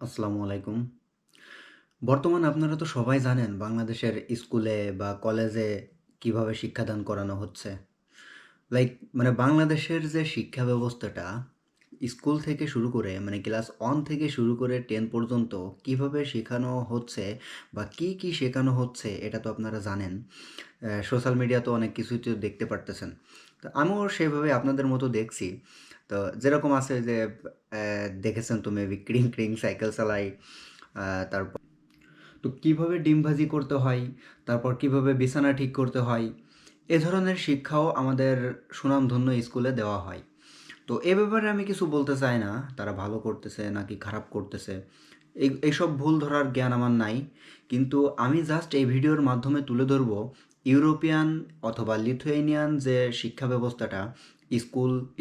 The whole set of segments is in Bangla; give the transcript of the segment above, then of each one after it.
আসসালামু আলাইকুম। বর্তমানে আপনারা তো সবাই জানেন বাংলাদেশের স্কুলে বা কলেজে কিভাবে শিক্ষাদান করানো হচ্ছে। লাইক বাংলাদেশের যে শিক্ষা ব্যবস্থাটা স্কুল থেকে শুরু করে ক্লাস 1 থেকে শুরু করে 10 পর্যন্ত কিভাবে শেখানো হচ্ছে বা কি শেখানো হচ্ছে এটা তো আপনারা জানেন। সোশ্যাল মিডিয়াতে অনেক কিছুই তো দেখতে পারতেছেন। তো আমিও সেভাবে আপনাদের মতো দেখছি। তো যেরকম আছে যে দেখেছেন তো মেবি ক্রিং, ক্রিং সাইকেল চালাই। তারপর তো কিভাবে ডিম ভাজি করতে হয়, তারপর কিভাবে বিছানা ঠিক করতে হয়, এ ধরনের শিক্ষাও আমাদের সুনামধন্য স্কুলে দেওয়া হয়। তো এ ব্যাপারে আমি কিছু বলতে চাই না, তারা ভালো করতেছে নাকি খারাপ করতেছে। এইসব ভুল ধরার জ্ঞান আমার নাই। কিন্তু আমি জাস্ট এই ভিডিওর মাধ্যমে তুলে ধরবো ইউরোপিয়ান অথবা লিথুয়েনিয়ান যে শিক্ষা ব্যবস্থাটা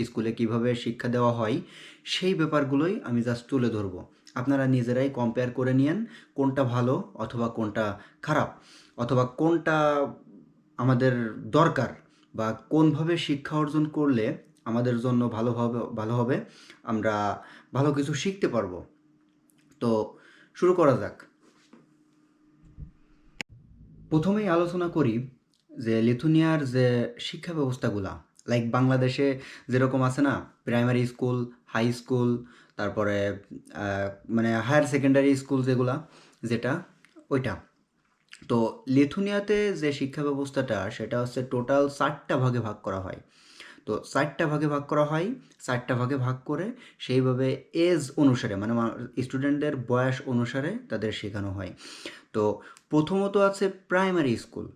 স্কুলে কিভাবে শিক্ষা দেওয়া হয় সেই ব্যাপারগুলোই আমি জাস্ট তুলে ধরবো। আপনারা নিজেরাই কম্পেয়ার করে নিয়েন কোনটা ভালো অথবা কোনটা খারাপ, অথবা কোনটা আমাদের দরকার, বা কোনভাবে শিক্ষা অর্জন করলে আমাদের জন্য ভালো হবে, আমরা ভালো কিছু শিখতে পারবো। তো শুরু করা যাক। প্রথমেই আলোচনা করি যে লিথুনিয়ার যে শিক্ষা ব্যবস্থাগুলা, লাইক বাংলাদেশে যেরকম আছে না, প্রাইমারি স্কুল, হাই স্কুল, তারপরে আহ, হায়ার সেকেন্ডারি স্কুল যেগুলা, যেটা ওইটা। তো লিথুনিয়াতে যে শিক্ষা ব্যবস্থাটা সেটা হচ্ছে টোটাল 4টা ভাগে ভাগ করা হয়। তো 4টা ভাগে ভাগ করা হয়, 4টা ভাগে ভাগ করে সেইভাবে এজ অনুসারে স্টুডেন্টদের বয়স অনুসারে তাদের শেখানো হয়। তো প্রথমত আছে প্রাইমারি স্কুল।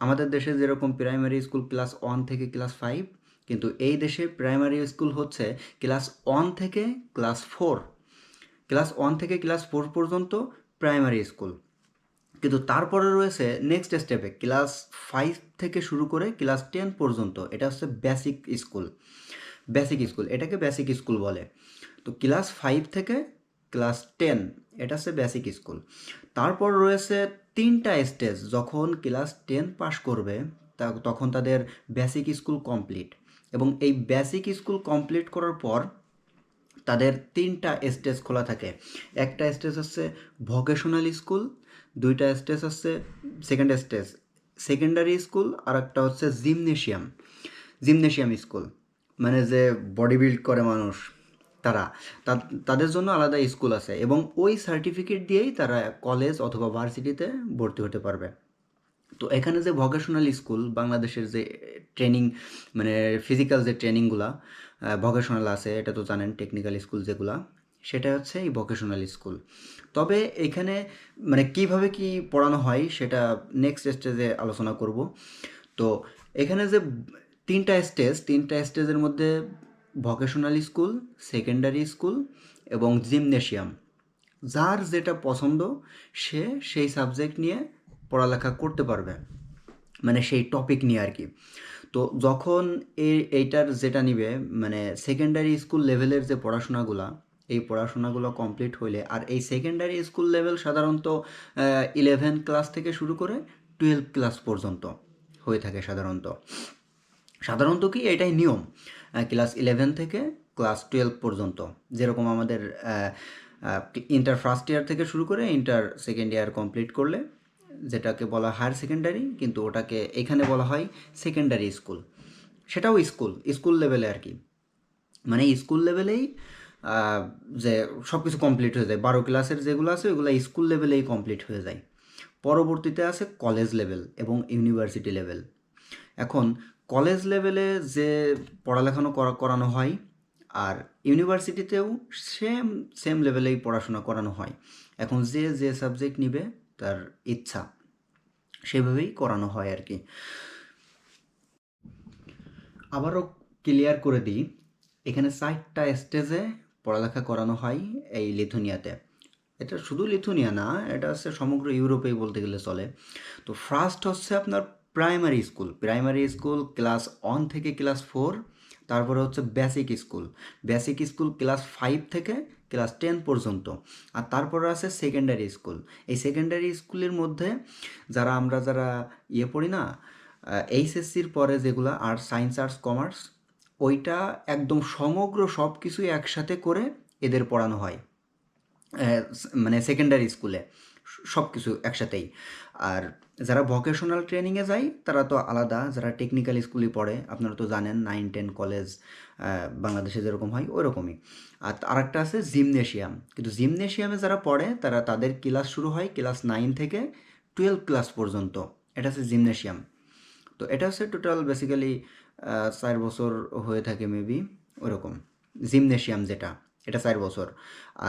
আমাদের দেশে যেরকম প্রাইমারি স্কুল ক্লাস 1 থেকে ক্লাস 5, কিন্তু এই দেশে প্রাইমারি স্কুল হচ্ছে ক্লাস 1 থেকে ক্লাস 4। ক্লাস 1 থেকে ক্লাস 4 পর্যন্ত প্রাইমারি স্কুল। কিন্তু তারপরে রয়েছে নেক্সট স্টেপে ক্লাস 5 থেকে শুরু করে ক্লাস 10 পর্যন্ত, এটা হচ্ছে বেসিক স্কুল। বেসিক স্কুল, এটাকে বেসিক স্কুল বলে। তো ক্লাস 5 থেকে ক্লাস 10, এটা হচ্ছে বেসিক স্কুল। তারপর রয়েছে 3টা স্টেজ, যখন ক্লাস 10 পাস করবে তখন তাদের বেসিক স্কুল কমপ্লিট। এবং এই বেসিক স্কুল কমপ্লিট করার পর তাদের 3টা স্টেজ খোলা থাকে। একটা স্টেজ হচ্ছে ভোকেশনাল স্কুল, 2টা স্টেজ হচ্ছে সেকেন্ড স্টেজ সেকেন্ডারি স্কুল, আর একটা হচ্ছে জিমনেশিয়াম স্কুল। যে বডি বিল্ড করে মানুষ, তারা তাদের জন্য আলাদা স্কুল আছে, এবং ওই সার্টিফিকেট দিয়েই তারা কলেজ অথবা ভার্সিটিতে ভর্তি হতে পারবে। তো এখানে যে ভোকেশনাল স্কুল, বাংলাদেশের যে ট্রেনিং, ফিজিক্যাল যে ট্রেনিংগুলা ভোকেশনাল আছে, এটা তো জানেন, টেকনিক্যাল স্কুল যেগুলা, সেটা হচ্ছে এই ভোকেশনাল স্কুল। তবে এখানে কিভাবে কি পড়ানো হয় সেটা নেক্সট স্টেজে আলোচনা করব। তো এখানে যে 3টা স্টেজের মধ্যে ভোকেশনাল স্কুল, সেকেন্ডারি স্কুল এবং জিমনেশিয়াম, যার যেটা পছন্দ সে সেই সাবজেক্ট নিয়ে পড়ালেখা করতে পারবে, সেই টপিক নিয়ে আর কি। তো যখন এইটার যেটা নিবে, সেকেন্ডারি স্কুল লেভেলের যে পড়াশোনাগুলা, এই পড়াশোনাগুলো কমপ্লিট হইলে, আর এই সেকেন্ডারি স্কুল লেভেল সাধারণত 11 ক্লাস থেকে শুরু করে 12 ক্লাস পর্যন্ত হয়ে থাকে সাধারণত। সাধারণত কি এটাই নিয়ম, ক্লাস 11 থেকে ক্লাস 12 পর্যন্ত। যেরকম আমাদের ইন্টার ফার্স্ট ইয়ার থেকে শুরু করে ইন্টার সেকেন্ড ইয়ার কমপ্লিট করলে যেটাকে বলা হায়ার সেকেন্ডারি, কিন্তু ওটাকে এখানে বলা হয় সেকেন্ডারি স্কুল। সেটাও স্কুল স্কুল লেভেলে আর কি। স্কুল লেভেলেই যে সব কিছু কমপ্লিট হয়ে যায়, 12 ক্লাসের যেগুলো আছে ওগুলো স্কুল লেভেলেই কমপ্লিট হয়ে যায়। পরবর্তীতে আছে কলেজ লেভেল এবং ইউনিভার্সিটি লেভেল। এখন কলেজ লেভেলে যে পড়ালেখানো করানো হয়, আর ইউনিভার্সিটিতেও সেম সেম লেভেলেই পড়াশোনা করানো হয়। এখন যে যে সাবজেক্ট নিবে তার ইচ্ছা, সেভাবেই করানো হয় আর কি। আবারও ক্লিয়ার করে দিই, এখানে 4টা স্টেজে পড়ালেখা করানো হয় এই লিথুনিয়াতে। এটা শুধু লিথুনিয়া না, এটা হচ্ছে সমগ্র ইউরোপেই বলতে গেলে চলে। তো ফার্স্ট হচ্ছে আপনার প্রাইমারি স্কুল ক্লাস 1 থেকে ক্লাস 4। তারপরে হচ্ছে বেসিক স্কুল ক্লাস 5 থেকে ক্লাস 10 পর্যন্ত। আর তারপরে আছে সেকেন্ডারি স্কুল। এই সেকেন্ডারি স্কুলের মধ্যে যারা পড়ি না, এইচএসসির পরে যেগুলো আর্টস, সায়েন্স, আর্টস, কমার্স, ওইটা একদম সমগ্র সব কিছুই একসাথে করে এদের পড়ানো হয়। মানে সেকেন্ডারি স্কুলে সব কিছু একসাথেই। আর যারা ভোকেশনাল ট্রেনিংয়ে যায় তারা তো আলাদা, যারা টেকনিক্যাল স্কুলে পড়ে আপনারা তো জানেন 9-10 কলেজ বাংলাদেশে যেরকম হয় ওরকমই। আর আরেকটা আছে জিমনেশিয়াম, কিন্তু জিমনেশিয়ামে যারা পড়ে তারা তাদের ক্লাস শুরু হয় ক্লাস 9 থেকে 12 ক্লাস পর্যন্ত, এটা হচ্ছে জিমনেশিয়াম। তো এটা হচ্ছে টোটাল বেসিক্যালি 4 বছর হয়ে থাকে মেবি ওরকম। জিমনেশিয়াম যেটা, এটা 4 বছর।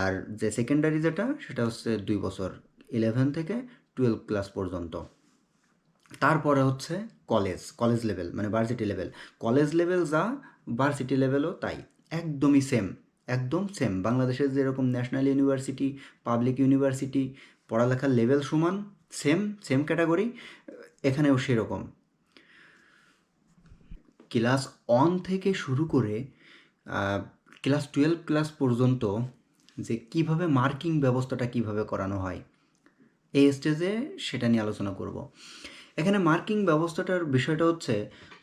আর যে সেকেন্ডারি যেটা সেটা হচ্ছে 2 বছর, 11 থেকে 12 ক্লাস পর্যন্ত। তারপরে হচ্ছে কলেজ, কলেজ লেভেল মানে ভার্সিটি লেভেল। কলেজ লেভেল যা ভার্সিটি লেভেলও তাই, একদমই সেম, একদম সেম। বাংলাদেশের যেরকম ন্যাশনাল ইউনিভার্সিটি, পাবলিক ইউনিভার্সিটি পড়ালেখার লেভেল সমান, সেম সেম ক্যাটাগরি, এখানেও সেরকম। ক্লাস 1 থেকে শুরু করে ক্লাস 12 ক্লাস পর্যন্ত যে কিভাবে মার্কিং ব্যবস্থাটা কিভাবে করানো হয় এই স্টেজে সেটা নিয়ে আলোচনা করব। এখানে মার্কিং ব্যবস্থাটার বিষয়টা হচ্ছে,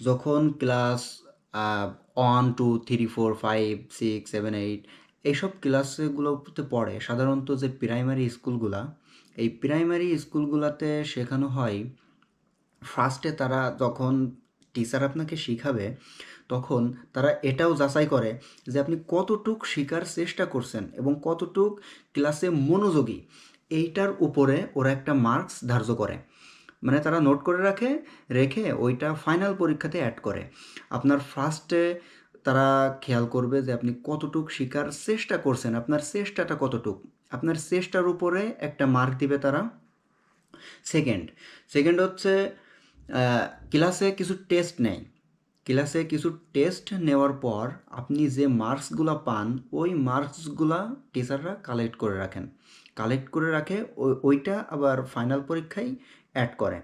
যখন ক্লাস 1 2 3 4 5 6 7 8 এইসব ক্লাসগুলোতে পড়ে, সাধারণত যে প্রাইমারি স্কুলগুলা, এই প্রাইমারি স্কুলগুলাতে শেখানো হয় ফার্স্টে তারা যখন টিচার আপনাকে শিখাবে তখন তারা এটাও যাচাই করে যে আপনি কতটুক শেখার চেষ্টা করছেন এবং কতটুক ক্লাসে মনোযোগী, এইটার উপরে ওরা একটা মার্কস ধার্য করে। মানে তারা নোট করে রাখে, রেখে ওইটা ফাইনাল পরীক্ষাতে অ্যাড করে। আপনার ফার্স্টে তারা খেয়াল করবে যে আপনি কতটুক শেখার চেষ্টা করছেন, আপনার চেষ্টাটা কতটুক, আপনার চেষ্টার উপরে একটা মার্ক দিবে তারা। সেকেন্ড সেকেন্ড হচ্ছে ক্লাসে কিছু টেস্ট নেয়। ক্লাসে কিছু টেস্ট নেওয়ার পর আপনি যে মার্কসগুলো পান ওই মার্কসগুলা টিচাররা কালেক্ট করে রাখেন, কালেক্ট করে রাখে ওইটা আবার ফাইনাল পরীক্ষায় অ্যাড করে।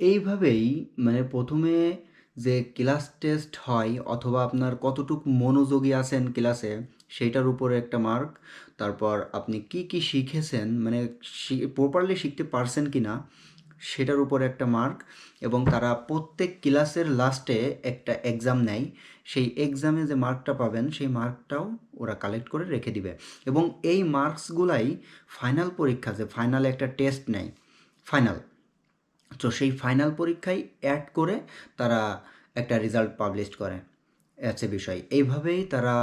এইভাবেই মানে প্রথমে যে ক্লাস টেস্ট হয় অথবা আপনার কতটুকু মনোযোগী আছেন ক্লাসে সেইটার উপরে একটা মার্ক, তারপর আপনি কি কি শিখেছেন মানে প্রপারলি শিখতে পারছেন কি না সেটার উপরে একটা মার্ক, এবং তারা প্রত্যেক ক্লাসের লাস্টে একটা এক্সাম নেয়। সেই এক্সামে যে মার্কটা পাবেন সেই মার্কটাও ওরা কালেক্ট করে রেখে দিবে, এবং এই মার্কসগুলাই ফাইনাল পরীক্ষা, যে ফাইনালে একটা টেস্ট নেয় ফাইনাল, তো সেই ফাইনাল পরীক্ষায় অ্যাড করে তারা একটা রেজাল্ট পাবলিশ করে। আছে বিষয় এইভাবেই তারা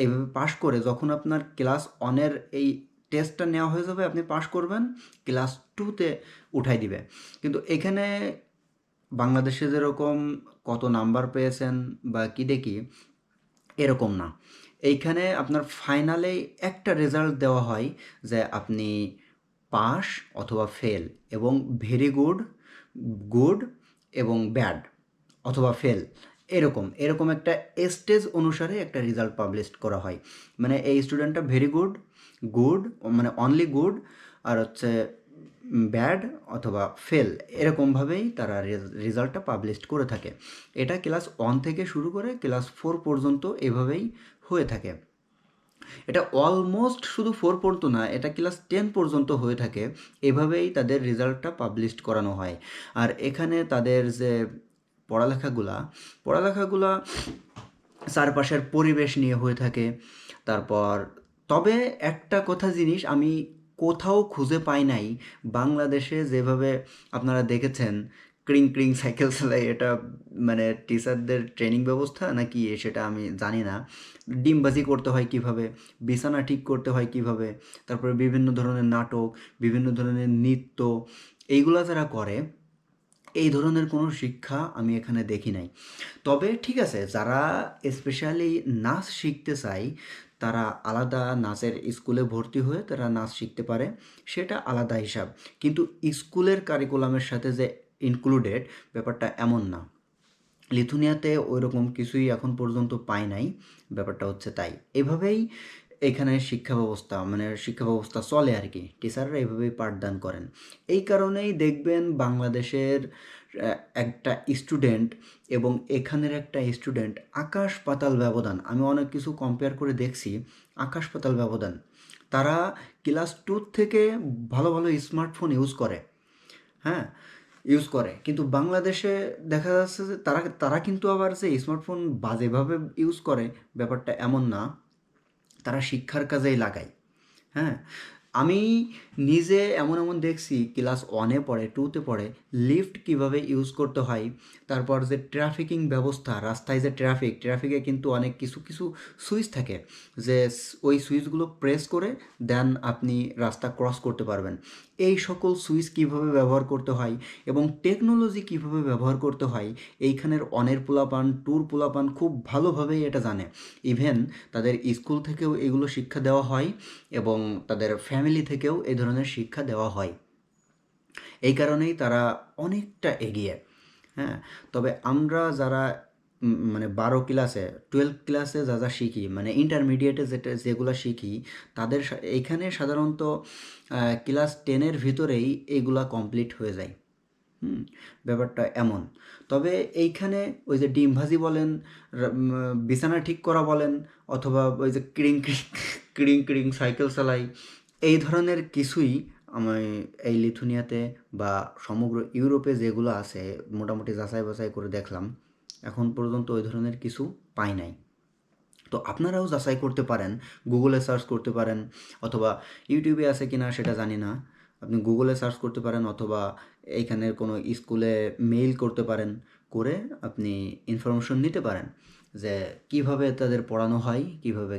এইভাবে পাশ করে যখন আপনার ক্লাস ওয়ানের এই টেস্টটা নেওয়া হয়ে যাবে, আপনি পাশ করবেন, ক্লাস টুতে উঠাই দিবে। কিন্তু এখানে বাংলাদেশে যেরকম কত নাম্বার পেয়েছেন বা কী দেখি, এরকম না। এইখানে আপনার ফাইনালে একটা রেজাল্ট দেওয়া হয় যে আপনি পাস অথবা ফেল, এবং ভেরি গুড, গুড এবং ব্যাড অথবা ফেল, এরকম এরকম একটা স্টেজ অনুসারে একটা রেজাল্ট পাবলিশ করা হয়। মানে এই স্টুডেন্টটা ভেরি গুড, গুড মানে অনলি গুড, আর হচ্ছে ব্যাড অথবা ফেল, এরকমভাবেই তারা রেজাল্টটা পাবলিশ করে থাকে। এটা ক্লাস 1 থেকে শুরু করে ক্লাস 4 পর্যন্ত এভাবেই হয়ে থাকে। এটা অলমোস্ট শুধু 4 পর্যন্ত না, এটা ক্লাস 10 পর্যন্ত হয়ে থাকে। এভাবেই তাদের রেজাল্টটা পাবলিশ করানো হয়। আর এখানে তাদের যে পড়ালেখাগুলা চারপাশের পরিবেশ নিয়ে হয়ে থাকে। তারপর তবে একটা কথা জিনিস আমি কোথাও খুঁজে পাই নাই, বাংলাদেশে যেভাবে আপনারা দেখেছেন ক্রিং ক্রিং সাইকেল চালায়, এটা মানে টিচারদের ট্রেনিং ব্যবস্থা নাকি সেটা আমি জানি না। ডিমবাজি করতে হয় কিভাবে, বিছানা ঠিক করতে হয় কিভাবে, তারপরে বিভিন্ন ধরনের নাটক, বিভিন্ন ধরনের নৃত্য, এইগুলা যারা করে এই ধরনের কোনো শিক্ষা আমি এখানে দেখি নাই। তবে ঠিক আছে, যারা স্পেশালি নাচ শিখতে চায় তারা আলাদা নাচের স্কুলে ভর্তি হয়ে তারা নাচ শিখতে পারে, সেটা আলাদা হিসাব। কিন্তু স্কুলের কারিকুলামের সাথে যে ইনক্লুডেড ব্যাপারটা এমন না। লিথুনিয়াতে ওইরকম কিছুই এখন পর্যন্ত পাই নাই, ব্যাপারটা হচ্ছে তাই। এভাবেই এখানে শিক্ষা ব্যবস্থা চলে আর কি, টিচাররা এভাবেই পাঠদান করেন। এই কারণেই দেখবেন বাংলাদেশের একটা স্টুডেন্ট এবং এখানের একটা স্টুডেন্ট আকাশ পাতাল ব্যবধান। আমি অনেক কিছু কম্পেয়ার করে দেখছি, আকাশ পাতাল ব্যবধান। তারা ক্লাস 2 থেকে ভালো ভালো স্মার্টফোন ইউজ করে, হ্যাঁ ইউজ করে, কিন্তু বাংলাদেশে দেখা যাচ্ছে যে তারা তারা কিন্তু আবার যে স্মার্টফোন বাজেভাবে ইউজ করে ব্যাপারটা এমন না, তারা শিক্ষার কাজেই লাগায়। হ্যাঁ, আমি নিজে এমন এমন দেখছি ক্লাস 1-এ পড়ে, 2-তে পড়ে লিফট কীভাবে ইউজ করতে হয়, তারপর যে ট্রাফিকিং ব্যবস্থা, রাস্তায় যে ট্রাফিকে কিন্তু অনেক কিছু সুইচ থাকে, যে ওই সুইচগুলো প্রেস করে দেন আপনি রাস্তা ক্রস করতে পারবেন। এই সকল সুইচ কীভাবে ব্যবহার করতে হয় এবং টেকনোলজি কীভাবে ব্যবহার করতে হয়, এইখানের অনের পোলাপান, টুর পোলাপান খুব ভালোভাবেই এটা জানে। ইভেন তাদের স্কুল থেকেও এগুলো শিক্ষা দেওয়া হয় এবং তাদের ফ্যামিলি থেকেও এই ধরনের শিক্ষা দেওয়া হয়। এই কারণেই তারা অনেকটা এগিয়ে। হ্যাঁ, তবে আমরা যারা মানে 12 ক্লাসে 12 ক্লাসে যা শিখি, মানে ইন্টারমিডিয়েটে যেগুলো শিখি, তাদের এইখানে সাধারণত ক্লাস 10-এর ভিতরেই এইগুলা কমপ্লিট হয়ে যায়। ব্যাপারটা এমন। তবে এইখানে ওই যে ডিম ভাজি বলেন, বিছানা ঠিক করা বলেন, অথবা ওই যে ক্রিং সাইকেল চালাই, এই ধরনের কিছুই আমি এই লিথুনিয়াতে বা সমগ্র ইউরোপে যেগুলো আছে মোটামুটি যাচাই বাছাই করে দেখলাম, এখন পর্যন্ত ওই ধরনের কিছু পাই নাই। তো আপনারাও যাচাই করতে পারেন, গুগলে সার্চ করতে পারেন, অথবা ইউটিউবে আছে কি না সেটা জানি না, আপনি গুগলে সার্চ করতে পারেন, অথবা এইখানের কোনো স্কুলে মেইল করতে পারেন, করে আপনি ইনফরমেশন নিতে পারেন যে কিভাবে তাদের পড়ানো হয়, কিভাবে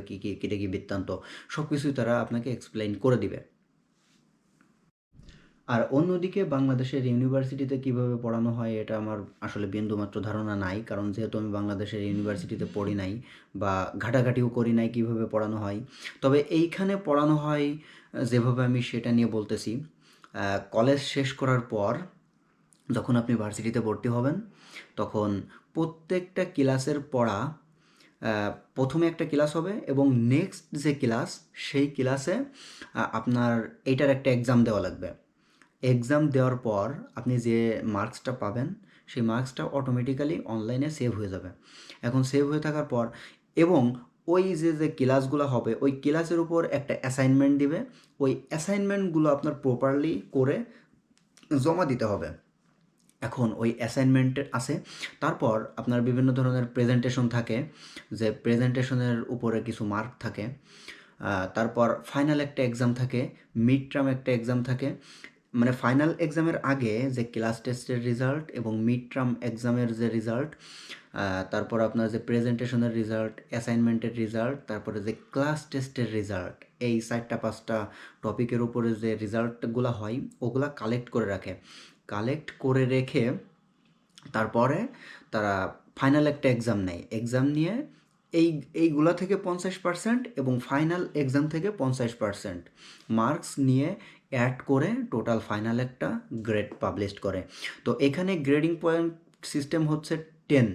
কী বৃত্তান্ত, সব কিছুই তারা আপনাকে এক্সপ্লেইন করে দিবে। আর অন্যদিকে বাংলাদেশের ইউনিভার্সিটিতে কিভাবে পড়ানো হয় এটা আমার আসলে বিন্দুমাত্র ধারণা নাই, কারণ যেহেতু আমি বাংলাদেশের ইউনিভার্সিটিতে পড়ি নাই বা ঘাটাঘাটিও করি নাই কিভাবে পড়ানো হয়। তবে এইখানে পড়ানো হয় যেভাবে আমি সেটা নিয়ে বলতেছি। কলেজ শেষ করার পর যখন আপনি ভার্সিটিতে ভর্তি হবেন, তখন প্রত্যেকটা ক্লাসের পড়া প্রথমে একটা ক্লাস হবে এবং নেক্সট যে ক্লাস, সেই ক্লাসে আপনার এইটার একটা এক্সাম দেওয়া লাগবে। এক্সাম দেওয়ার পর আপনি যে মার্কসটা পাবেন, সেই মার্কসটা অটোমেটিক্যালি অনলাইনে সেভ হয়ে যাবে। এখন সেভ হয়ে থাকার পর এবং ওই যে ক্লাসগুলো হবে, ওই ক্লাসের উপর একটা অ্যাসাইনমেন্ট দিবে। ওই অ্যাসাইনমেন্টগুলো আপনার প্রপারলি করে জমা দিতে হবে। এখন ওই অ্যাসাইনমেন্ট আছে, তারপর আপনার বিভিন্ন ধরনের প্রেজেন্টেশন থাকে, যে প্রেজেন্টেশনের উপরে কিছু মার্ক থাকে। তারপর ফাইনাল একটা এক্সাম থাকে, মিড টার্ম একটা এক্সাম থাকে। মানে ফাইনাল এক্সামের আগে যে ক্লাস টেস্টের রেজাল্ট এবং মিড টার্ম এক্সামের যে রেজাল্ট, তারপর আপনার যে প্রেজেন্টেশনের রেজাল্ট, অ্যাসাইনমেন্টের রেজাল্ট, তারপরে যে ক্লাস টেস্টের রেজাল্ট, এই 4-5টা টপিকের উপরে যে রেজাল্টগুলো হয় ওগুলা কালেক্ট করে রাখে। কালেক্ট করে রেখে তারপরে তারা ফাইনাল একটা এক্সাম নেয়। এক্সাম নিয়ে এইগুলা থেকে 50% এবং ফাইনাল এক্সাম থেকে 50% মার্কস নিয়ে অ্যাড করে টোটাল ফাইনাল একটা গ্রেড পাবলিশ করে। তো এখানে গ্রেডিং পয়েন্ট সিস্টেম হচ্ছে 10।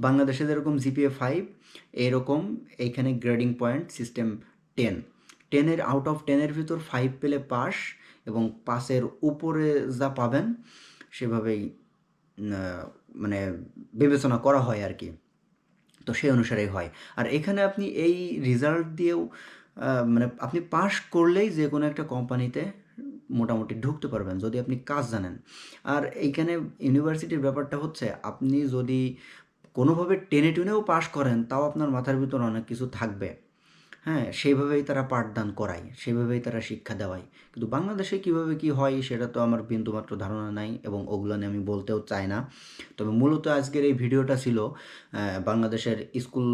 বাংলাদেশে যেরকম জিপিএ 5, এরকম এইখানে গ্রেডিং পয়েন্ট সিস্টেম 10। 10-এর আউট অফ 10-এর ভিতর 5 পেলে পাস, এবং 5-এর উপরে যা পাবেন সেভাবেই মানে বিবেচনা করা হয় আর কি। তো সেই অনুসারেই হয়। আর এখানে আপনি এই রেজাল্ট দিয়েও মানে আপনি পাস করলেই যে কোনো একটা কোম্পানিতে মোটামুটি ঢুকতে পারবেন যদি আপনি কাজ জানেন। আর এইখানে ইউনিভার্সিটির ব্যাপারটা হচ্ছে, আপনি যদি কোনোভাবে টেনে টুনেও পাস করেন, তাও আপনার মাথার ভিতর অনেক কিছু থাকবে। হ্যাঁ, সেইভাবেই তারা পাঠদান করায়, সেভাবেই তারা শিক্ষা দেওয়ায়। কিন্তু বাংলাদেশে কীভাবে কী হয় সেটা তো আমার বিন্দুমাত্র ধারণা নাই, এবং ওগুলো নিয়ে আমি বলতেও চাই না। তবে মূলত আজকের এই ভিডিওটা ছিল বাংলাদেশের স্কুল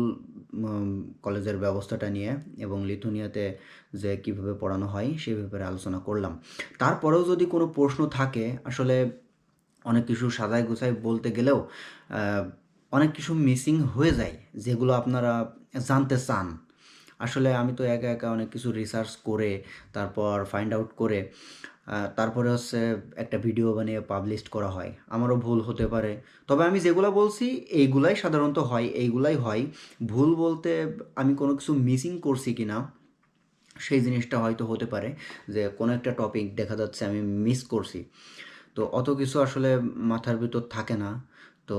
কলেজের ব্যবস্থাটা নিয়ে, এবং লিথুনিয়াতে যে কীভাবে পড়ানো হয় সেই ব্যাপারে আলোচনা করলাম। তারপরেও যদি কোনো প্রশ্ন থাকে, আসলে অনেক কিছু সাজায় গোছায় বলতে গেলেও অনেক কিছু মিসিং হয়ে যায় যেগুলো আপনারা জানতে চান। আসলে আমি তো একা একা অনেক কিছু রিসার্চ করে তারপর ফাইন্ড আউট করে তারপরে হচ্ছে একটা ভিডিও বানিয়ে পাবলিশ করা হয়। আমারও ভুল হতে পারে, তবে আমি যেগুলো বলছি এইগুলাই সাধারণত হয়, এইগুলাই হয়। ভুল বলতে আমি কোনো কিছু মিসিং করছি কি না সেই জিনিসটা হয়তো হতে পারে, যে কোনো একটা টপিক দেখা যাচ্ছে আমি মিস করছি। তো অত কিছু আসলে মাথার ভিতর থাকে না। তো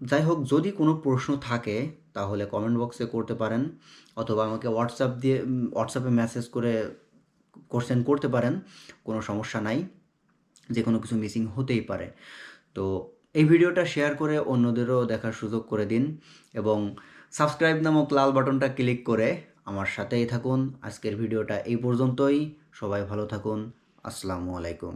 যাই হোক, যদি কোনো প্রশ্ন থাকে তাহলে কমেন্ট বক্সে করতে পারেন, অথবা আমাকে হোয়াটসঅ্যাপে মেসেজ করে কোশ্চেন করতে পারেন, কোনো সমস্যা নাই। যে কোনো কিছু মিসিং হতেই পারে। তো এই ভিডিওটা শেয়ার করে অন্যদেরও দেখার সুযোগ করে দিন, এবং সাবস্ক্রাইব নামক লাল বাটনটা ক্লিক করে আমার সাথেই থাকুন। আজকের ভিডিওটা এই পর্যন্তই। সবাই ভালো থাকুন। আসসালামু আলাইকুম।